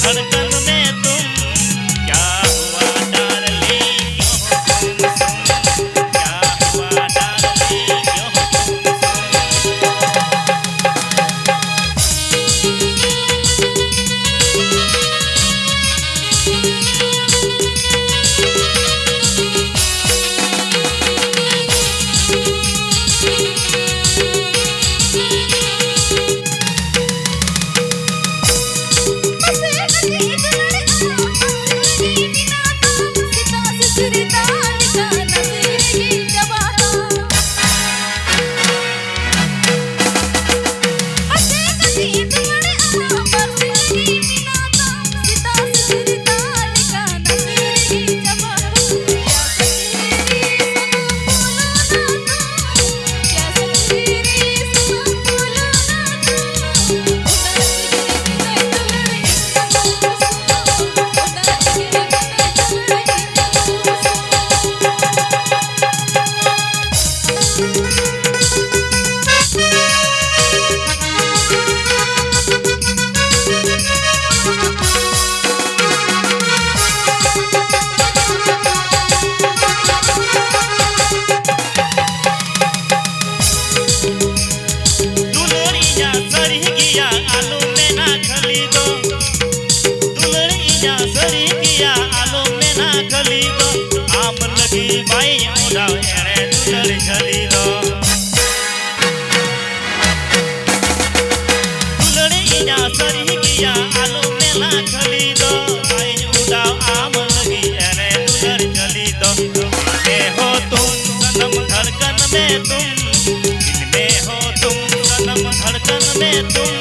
धड़कन में तुम क्या हुआ डार्लिंग क्यों हो तुम क्या हुआ डार्लिंग क्यों हो आलू में ना खली दो दुलड़िया सरी किया आलू में ना खली दो आम लगी बाई उड़ाओ एरे दुलड़ खली दो दुलड़िया सरी किया आलू में ना खली दो बाई उड़ाओ आम लगी एरे दुलड़ खली दो में हो तुम सनम धड़कन में तुम दिल में हो तुम सनम धड़कन में तुम